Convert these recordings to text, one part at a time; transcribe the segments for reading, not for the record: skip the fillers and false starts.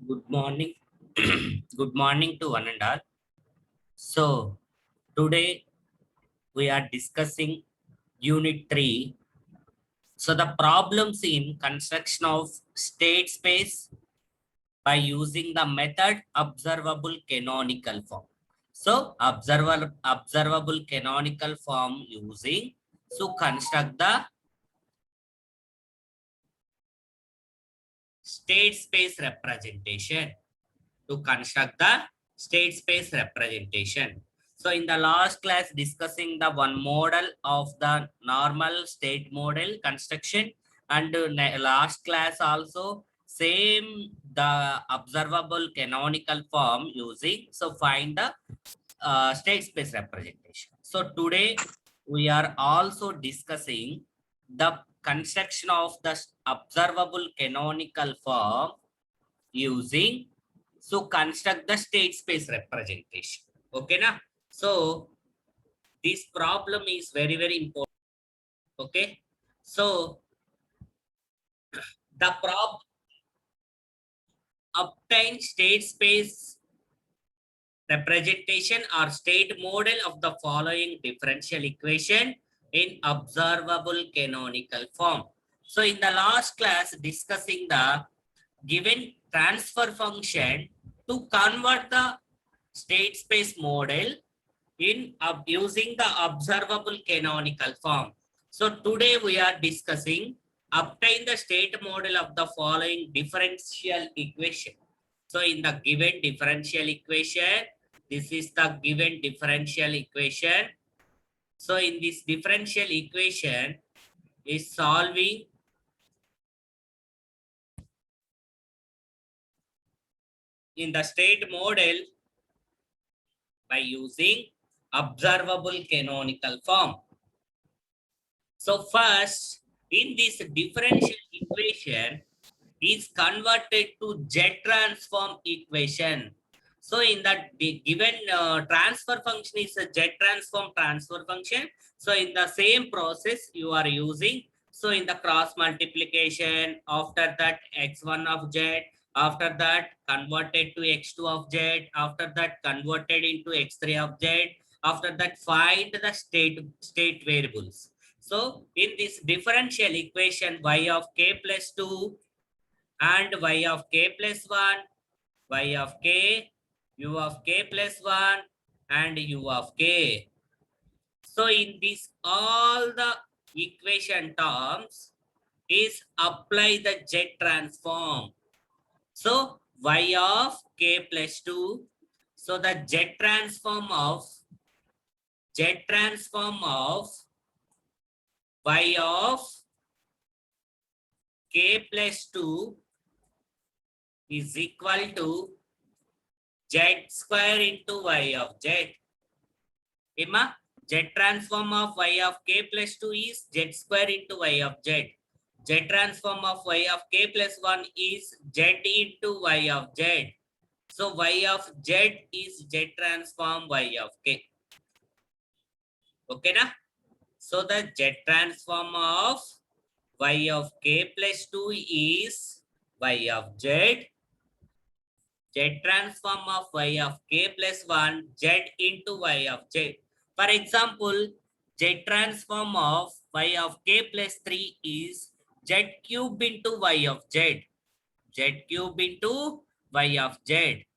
Good morning. Good morning to one and all. So, today we are discussing Unit 3. So, the problems in construction of state space by using the method observable canonical form. So, observable canonical form using to construct the state space representation. To construct the state space representation. So in the last class discussing the one model of the normal state model construction, and last class also same the observable canonical form using, so find the state space representation. So today we are also discussing the construction of the observable canonical form using, so construct the state space representation. Okay na? So this problem is very important. Okay, so the problem obtain state space representation or state model of the following differential equation in observable canonical form. So in the last class discussing the given transfer function to convert the state space model in using the observable canonical form. So today we are discussing obtain the state model of the following differential equation. So in the given differential equation, this is the given differential equation. So in this differential equation is solving in the state model by using observable canonical form. So first, in this differential equation is converted to Z transform equation. So in that the given transfer function is a Z transfer function. So in the same process you are using. So in the cross multiplication, after that x1 of Z, after that converted to x2 of Z, after that converted into x3 of Z, after that find the state variables. So in this differential equation, y of k plus 2 and y of k plus 1, y of k, u of k plus 1 and u of k. So in this all the equation terms is apply the Z transform. So y of k plus 2. So the Z transform of y of k plus 2 is equal to Z square into y of Z. Emma, Z transform of y of k plus 2 is Z square into y of Z. Z transform of y of k plus 1 is Z into y of Z. So y of Z is Z transform y of k. Okay na? So the Z transform of y of k plus 2 is y of Z. Z transform of y of k plus 1 Z into y of Z. For example, Z transform of y of k plus 3 is Z cube into y of Z. Z cube into y of Z.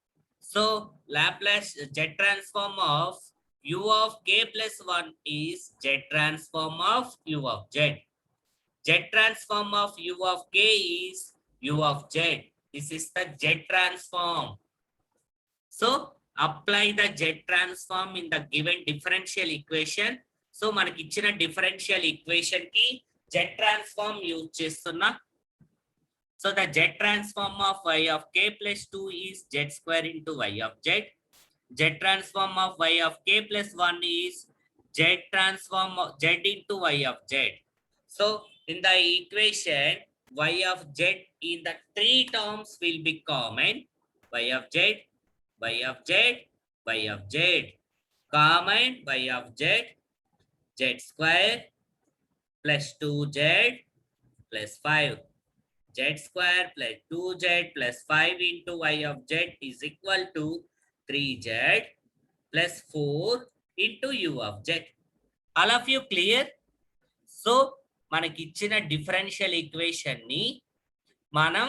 So Laplace Z transform of u of k plus 1 is Z transform of u of Z. Z transform of u of k is u of Z. This is the Z transform. So apply the Z transform in the given differential equation. So మనకి ఇచ్చిన differential equation కి Z transform use చేస్తున్నా. So the Z transform of y of k plus 2 is Z square into y of Z. Z transform of y of k plus 1 is Z transform of Z into y of Z. So in the equation, y of Z in the three terms will be common. Y of Z, y of Z, y of Z. Common y of Z, Z square plus 2Z plus 5. z square plus 2z plus 5 into y of z is equal to 3z plus 4 into u of z. All of you clear? So మనకి ఇచ్చిన differential equation ని మనం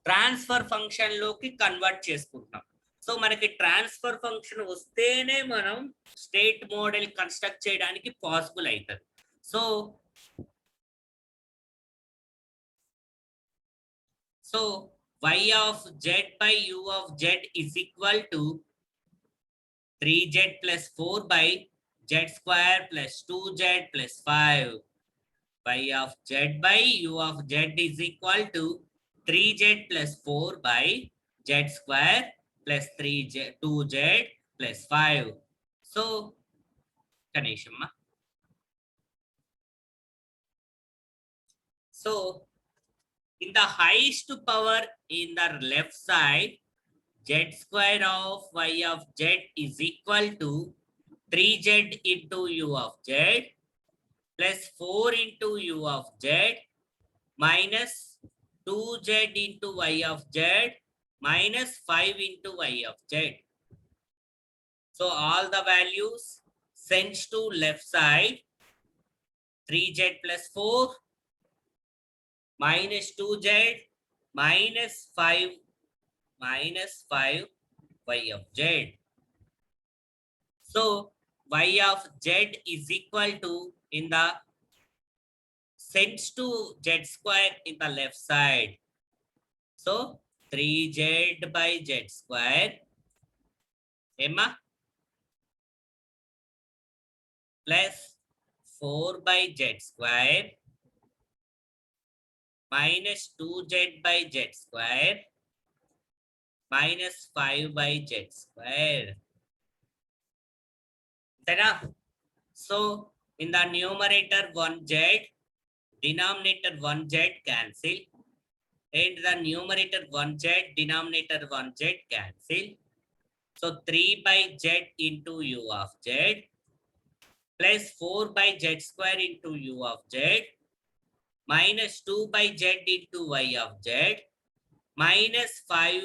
transfer function లోకి convert చేసుకుంటున్నాం. So మనకి transfer function వస్తేనే మనం state model construct చేయడానికి పాసిబుల్ అవుతుంది. So y of z by u of z is equal to 3z plus 4 by z square plus 2z plus 5. Y of z by u of z is equal to 3z plus 4 by z square plus 2z plus 5. So, Kaneshama. So, in the highest power in the left side, z square of y of z is equal to 3z into u of z plus 4 into u of z minus 2z into y of z minus 5 into y of z. So all the values sent to left side, 3z plus 4 minus 2z minus 5 y of z. So y of z is equal to, in the sends to z square in the left side. So 3z by z square, Emma, plus 4 by z square minus 2z by z square minus 5 by z square. So in the numerator 1z, denominator 1z cancel, and the numerator 1z, denominator 1z cancel. So 3 by z into u of z plus 4 by z square into u of z minus 2 by z into y of z minus 5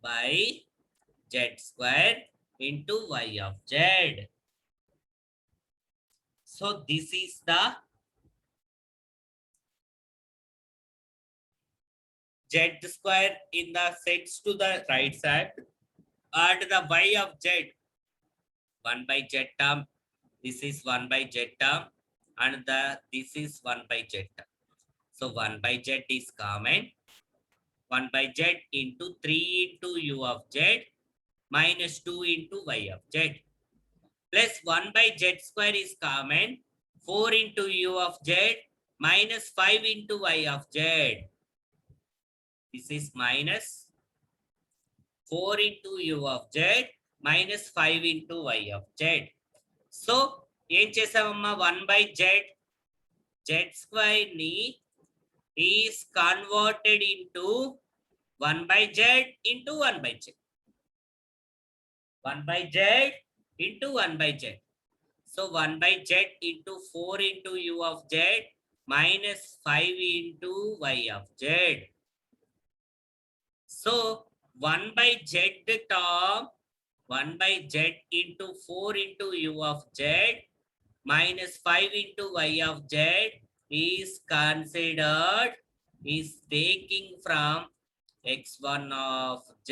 by z square into y of z. So this is the z square in the sets to the right side, and the y of z 1 by z term, this is 1 by z term, and this is 1 by z term. So 1 by z is common. 1 by z into 3 into u of z minus 2 into y of z plus 1 by z square is common. 4 into u of z minus 5 into y of z. This is minus 4 into u of z minus 5 into y of z. So, ఏం చేసామమ్మా, 1 by z, z square ni is converted into 1 by z into 1 by z. 1 by z into 1 by z. So 1 by z into 4 into u of z minus 5 into y of z. So 1 by z term, 1 by z into 4 into u of z minus 5 into y of z is considered, is taking from x1 of z.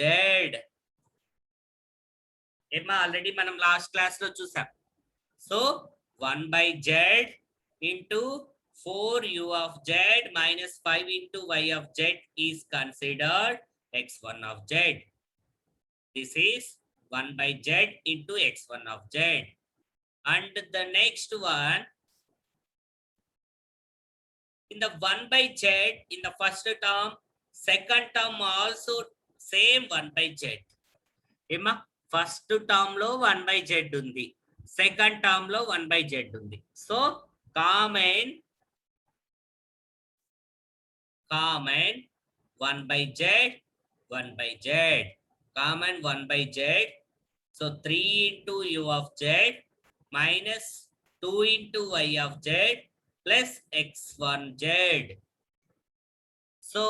ఏమా already మనం last class లో చూసాం. So 1 by z into 4 u of z minus 5 into y of z is considered x1 of z. This is 1 by z into x1 of z. And the next one, in the 1 by z, in the first term, second term also same 1 by z. ఏమా first term లో 1 by z ఉంది, second term లో 1 by z ఉంది. So common 1 by z, 1 by z, common 1 by z. So 3 into u of z minus 2 into y of z plus x1 z. So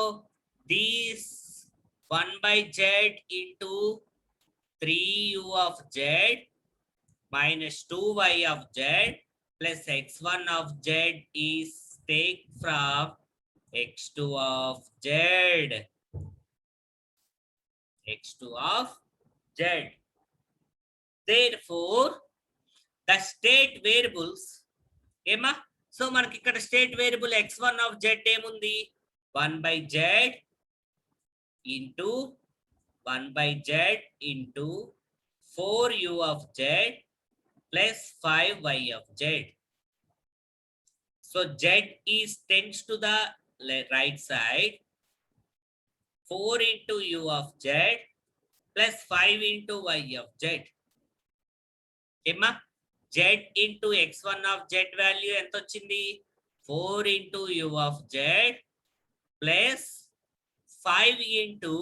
this 1 by z into 3u of z minus 2y of z plus x1 of z is take from x2 of z. x2 of z. Therefore, the state variables, ఏమా so మనకి ఇక్కడ state variable x1 of z ఏముంది 1 by z into 1 by z into 4u of z plus 5y of z. So z is tends to the right side. 4 into u of z plus 5 into y of z. ఏమా z into x1 of z value ఎంత వచ్చింది 4 into u of z plus 5 into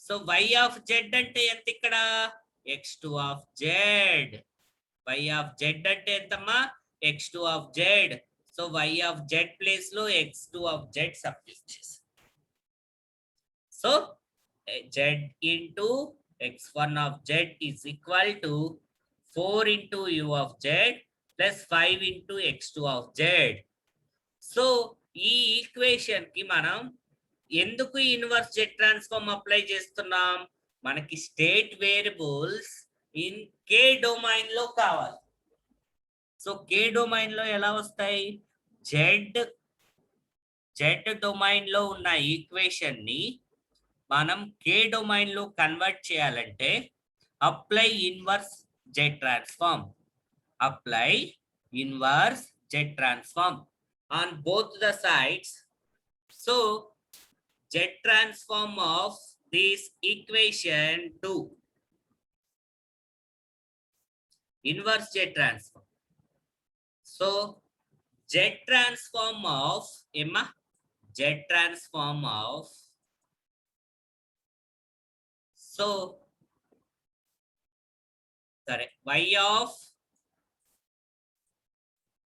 so y of z అంటే ఎంత ఇక్కడ x2 of z. y of z అంటే ఎంతమ్మా x2 of z. So y of z place లో x2 of z substitute చేసి so z into x1 of z is equal to 4 into u of z plus 5 into x2 of z. So ఈ equation కి మనం ఎందుకు inverse Z transform apply చేస్తున్నాం మనకి state variables in K domain లో కావాలి. So కే domain లో ఎలా వస్తాయి జెడ్ డొమైన్ లో ఉన్న ఈక్వేషన్ ని మనం కే డొమైన్ లో కన్వర్ట్ చేయాలంటే apply inverse Z transform. Apply inverse Z transform on both the sides. So jet transform of this equation to inverse jet transform. So jet transform of Emma, jet transform of so sorry y of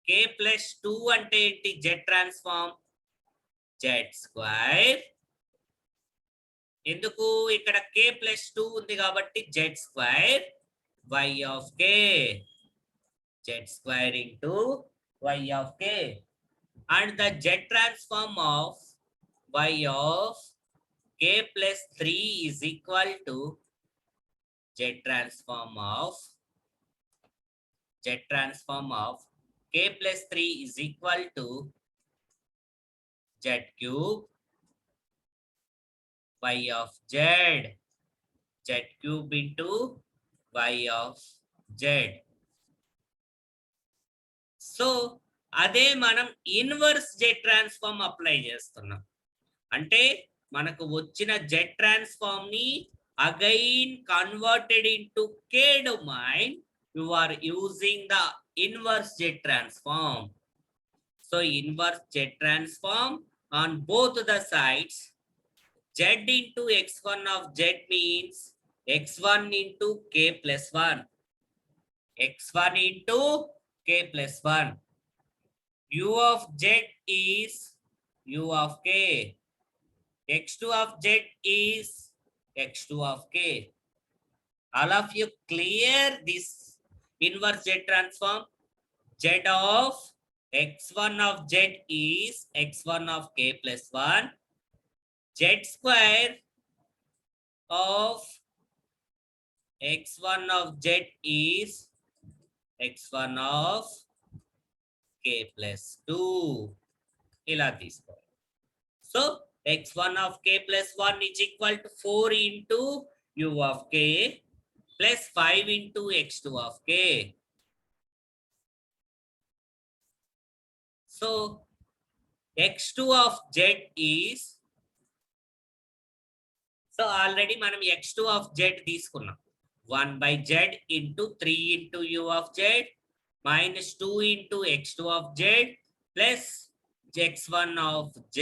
k plus 2 అంటే ఏంటి jet transform z square. ఎందుకు ఇక్కడ k plus 2 ఉంది కాబట్టి z square y of k. Z square into y of k. And the z transform of y of k plus 3 is equal to z transform of k plus 3 is equal to z cube y of z cube into y of z. So అదే మనం inverse Z transform apply చేస్తున్నాం అంటే మనకు వచ్చిన Z transform ని again converted into K domain you are using the inverse Z transform. So inverse Z transform on both the sides z into x1 of z means x1 into k plus 1. x1 into k plus 1. u of z is u of k. x2 of z is x2 of k. All of you clear this inverse z transform? Z of x1 of z is x1 of k plus 1. Z square of x1 of z is x1 of k plus 2. ఇలా తీసుకోవాలి. So x1 of k plus 1 is equal to 4 into u of k plus 5 into x2 of k. So x2 of z is so already మనం x2 of z తీసుకున్నాం 1 by z into 3 into u of z minus 2 into x2 of z plus x1 of z.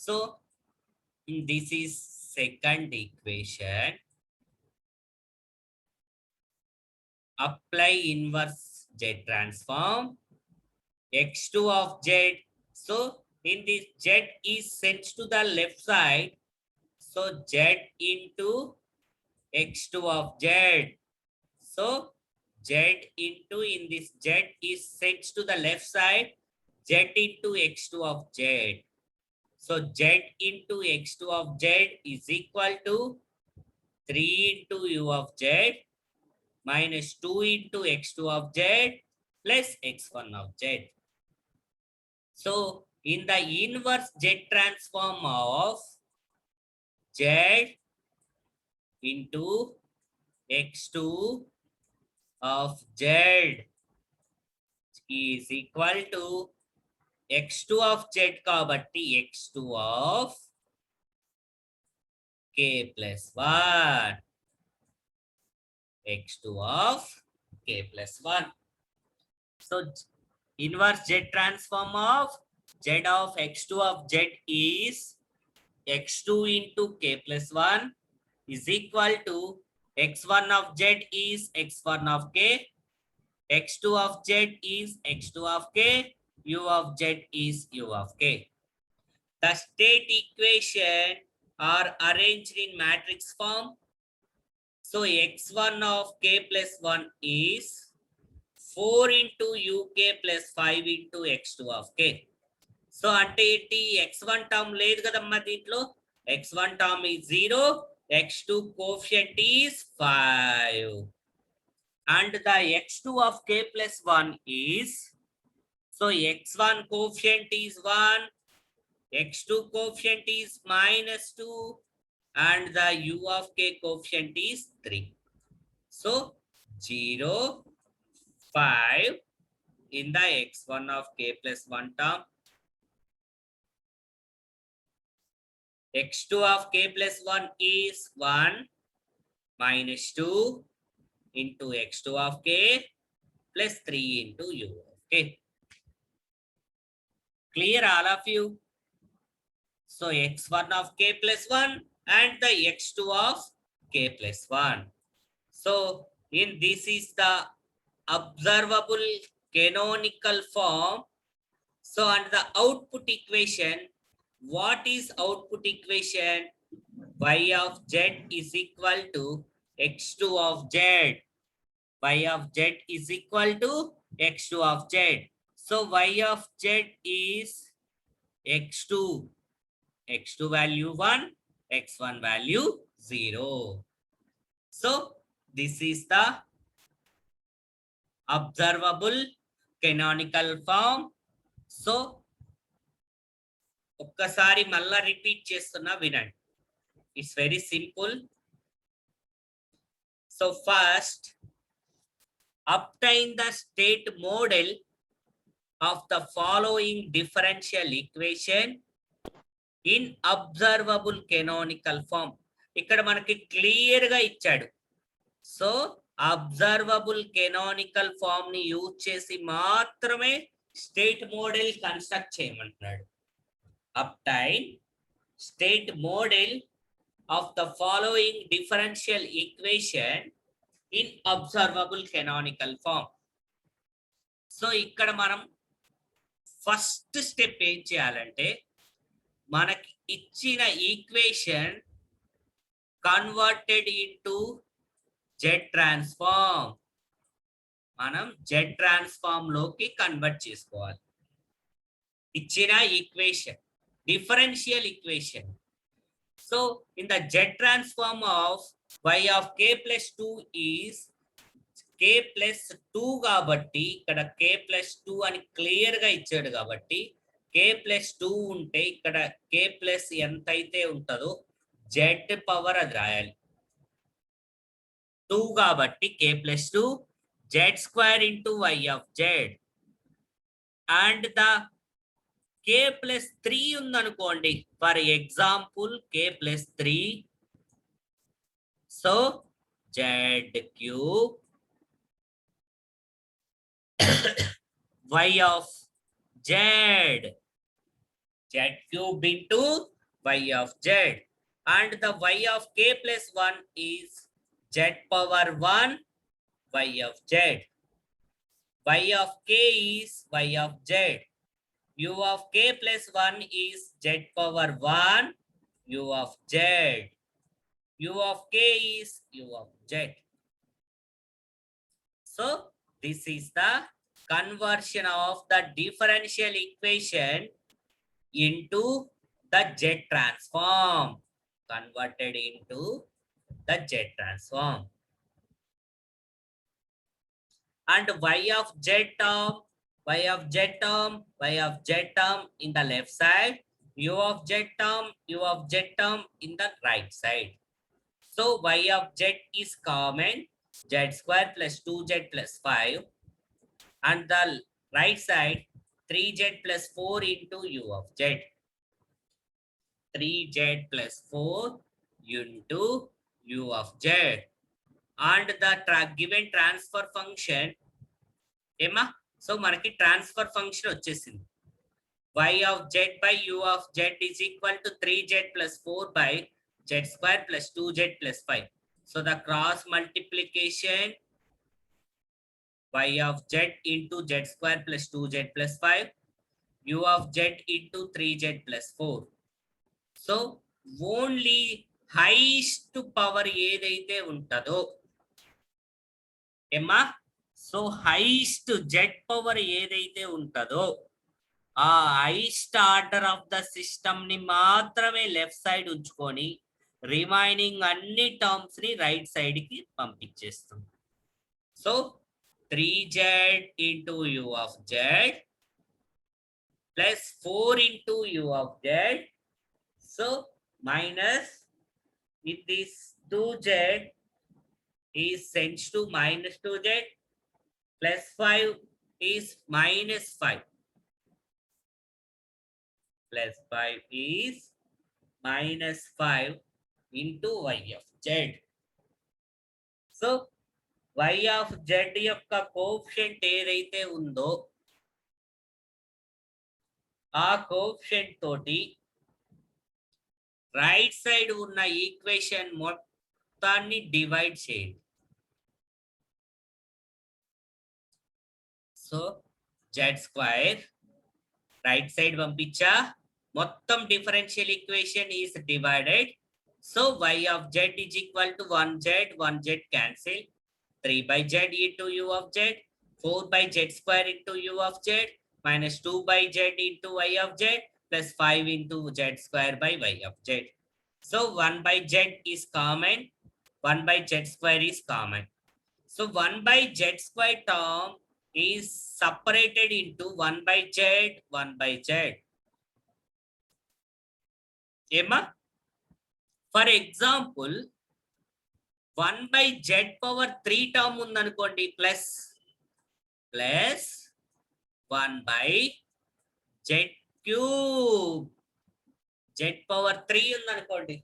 So this is second equation. Apply inverse z transform x2 of z. So in this z is sent to the left side, so z into x2 of z. So z into, in this z is sent to the left side, z into x2 of z. So z into x2 of z is equal to 3 into u of z minus 2 into x2 of z plus x1 of z. So in the inverse z transform of z into x2 of z is equal to x2 of z kabatti x2 of k plus 1. x2 of k plus 1. So inverse z transform of z of x2 of z is x2 into k plus 1 is equal to x1 of z is x1 of k, x2 of z is x2 of k, u of z is u of k. The state equation are arranged in matrix form. So x1 of k plus 1 is 4 into uk plus 5 into x2 of k. So అంటే ఏంటి, x1 term లేదు కదమ్మా దీంట్లో. x1 term is 0, x2 coefficient is 5 and the x2 of k plus 1 is, so x1 coefficient is 1, x2 coefficient is -2 and the u of k coefficient is 3. So 0, 5 in the x1 of k plus 1 term, x2 of k plus 1 is 1 minus 2 into x2 of k plus 3 into u of k. Clear all of you? So x1 of k plus 1 and the x2 of k plus 1. So in this is the observable canonical form. So under the output equation, what is output equation? Y of z is equal to x2 of z. Y of z is equal to x2 of z. So y of z is x2. x2 value 1, x1 value 0. So this is the observable canonical form. So ఒక్కసారి మళ్ళా repeat చేస్తున్నా వినండి. It's very simple. So first, obtain the state model of the following differential equation in observable canonical form. ఇక్కడ మనకి clear గా ఇచ్చాడు. So observable canonical form ని use చేసి మాత్రమే స్టేట్ మోడల్ కన్స్ట్రక్ట్ చేయమంటున్నాడు. obtain state model of the following differential equation in observable canonical form. So ఇక్కడ మనం ఫస్ట్ స్టెప్ ఏం చేయాలంటే, మనకి ఇచ్చిన equation converted into Z transform, మనం జెడ్ ట్రాన్స్ఫార్మ్ లోకి కన్వర్ట్ చేసుకోవాలి. ఇచ్చిన equation differential equation. So in the z transform of y of k plus 2 is k plus 2 కాబట్టి ఇక్కడ k plus 2 అని క్లియర్ గా ఇచ్చాడు కాబట్టి k plus 2 ఉంటే ఇక్కడ k plus ఎంత అయితే ఉంటుందో z పవర్ అది రాయాలి. 2 కాబట్టి k plus 2 z square into y of z and the k plus 3 ఉందనుకోండి, for example k plus 3, so z cube y of z, z cube into y of z and the y of k plus 1 is z power 1 y of z. Y of k is y of z. u of k plus 1 is z power 1 u of z. U of k is u of z. So this is the conversion of the differential equation into the Z transform. Converted into the Z transform. And y of Z term, y of Z term, y of Z term in the left side, u of Z term, u of Z term in the right side. So y of Z is common, z square plus 2z plus 5. And the right side, 3z plus 4 into u of z. 3z plus 4 into u of z. And the given transfer function, ఏమా so మనకి transfer function వచ్చేసింది. y of z by u of z is equal to 3z plus 4 by z square plus 2z plus 5. So the cross multiplication y of z into z square plus 2z plus 5, u of z into 3z plus 4. So only highest power ఏదైతే ఉంటుందో ఏమా so highest Z power ఏదైతే ఉంటుందో ఆ highest order of the system ని మాత్రమే left side ఉంచుకొని remaining అన్ని టర్మ్స్ ని రైట్ సైడ్ కి పంపించేస్తుంది. So 3z into u of z plus 4 into u of z. So minus with this 2z is sent to minus 2z plus 5 is minus 5. Plus 5 is minus 5 into y of z. So y of z యొక్క coefficient ఏదైతే ఉందో ఆ coefficient తోటి right side ఉన్న equation మొత్తాన్ని divide చేయండి. So z square right side పంపించా మొత్తం differential equation is divided. So y of z is equal to 1z cancel, 3 by z into u of z, 4 by z square into u of z minus 2 by z into y of z plus 5 into z square by y of z. So 1 by z is common, 1 by z square is common. So 1 by z square term is separated into 1 by z, 1 by z. ఏమా for example 1 by z power 3 term ఉందనుకోండి plus 1 by z cube, z power 3 ఉందనుకోండి.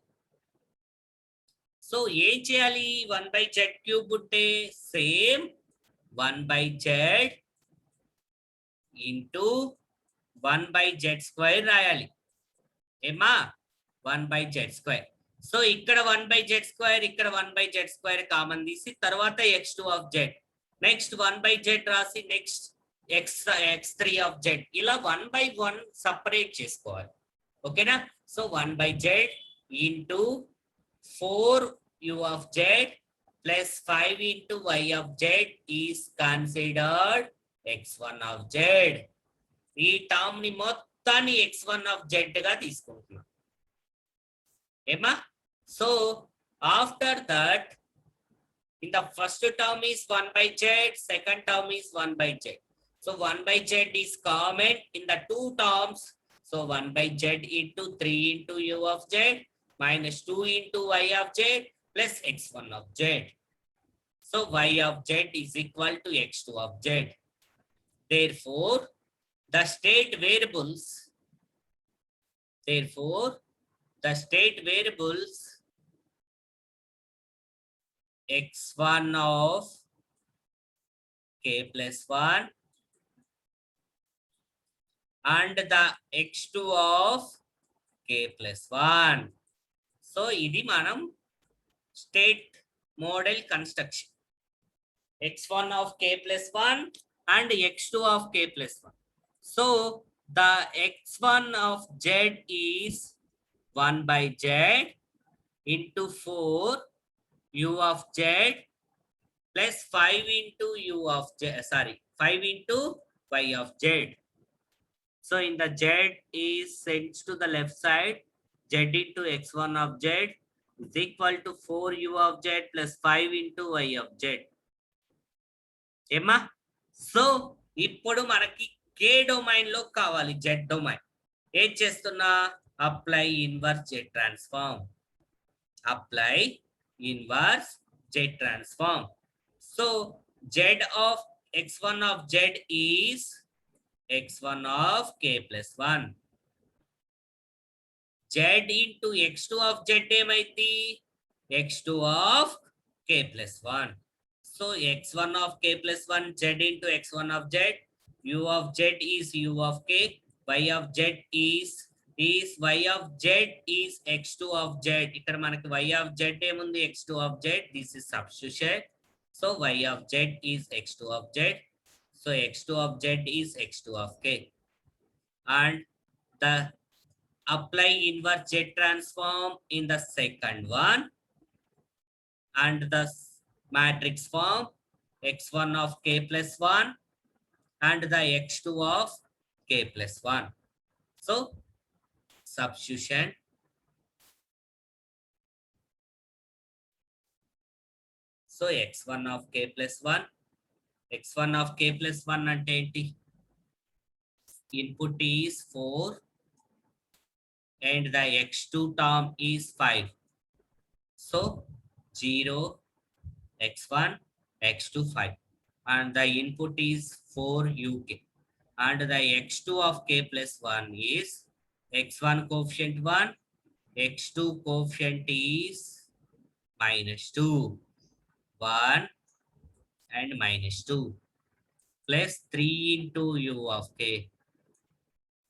So ఏం చేయాలి 1 by z cube ఉంటే same 1 by z into 1 by z square రాయాలి. ఏమా 1 by z square. So ఇక్కడ 1 by z square, ఇక్కడ 1 by z స్క్వేర్ కామన్ తీసి తర్వాత x2 of z, next 1 by z రాసి నెక్స్ట్ x3 of z, ఇలా 1 by 1 separate చేసుకోవాలి. ఓకేనా? So 1 by z into 4 u of z plus 5 into y of z is considered x1 of z. ఈ term ని మొత్తాన్ని x1 of z గా తీసుకుంటున్నాం. ఏమా so after that in the first term is 1 by z, second term is 1 by z. So 1 by z is common in the two terms. So 1 by z into 3 into u of z minus 2 into y of z plus x1 of z. So y of z is equal to x2 of z. Therefore, the state variables, x1 of k plus 1 and the x2 of k plus 1. So ఇది మనం state model construction, x1 of k plus 1 and x2 of k plus 1. So the x1 of z is 1 by z into 4 u of z plus 5 into u of z, 5 into y of z. So in the z is sent to the left side, z into x1 of z is equal to 4u of z plus 5 into y of z. ఏమా? So ఇప్పుడు మనకి కే domain లో కావాలి Z domain. ఏం చేస్తున్నా? Apply inverse Z transform. Apply inverse Z transform. So z of x1 of z is x1 of k plus 1. Z into x2 of z ఏమైంది? x2 of k plus 1. So x1 of k plus 1 z into x1 of z. U of z is u of k. Y of z is y of z is x2 of z. ఇక్కడ మనకి y of z ఏముంది? x2 of z. This is substitution. So y of z is x2 of z. So x2 of z is x2 of k. And the apply inverse Z transform in the second one, and the matrix form x1 of k plus 1 and the x2 of k plus 1. So substitution. So x1 of k plus 1, x1 of k plus 1 అంటే ఏంటి? Input is 4 and the x2 term is 5. So 0, x1, x2, 5. And the input is 4 uk. And the x2 of k plus 1 is x1 coefficient 1, x2 coefficient is -2, 1 and -2, plus 3 into u of k,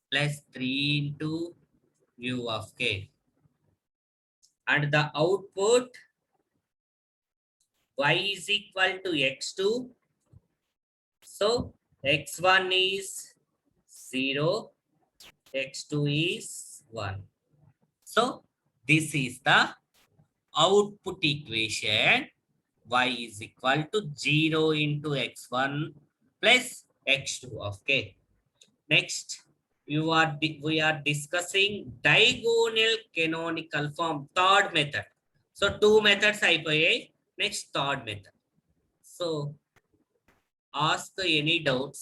plus 3 into u of k. And the output y is equal to x2. So x1 is 0, x2 is 1. So this is the output equation. Y is equal to 0 into x1 plus x2 of k. Next, we are discussing diagonal canonical form, third method. So two methods అయిపోయాయి. Next third method. So ask any doubts.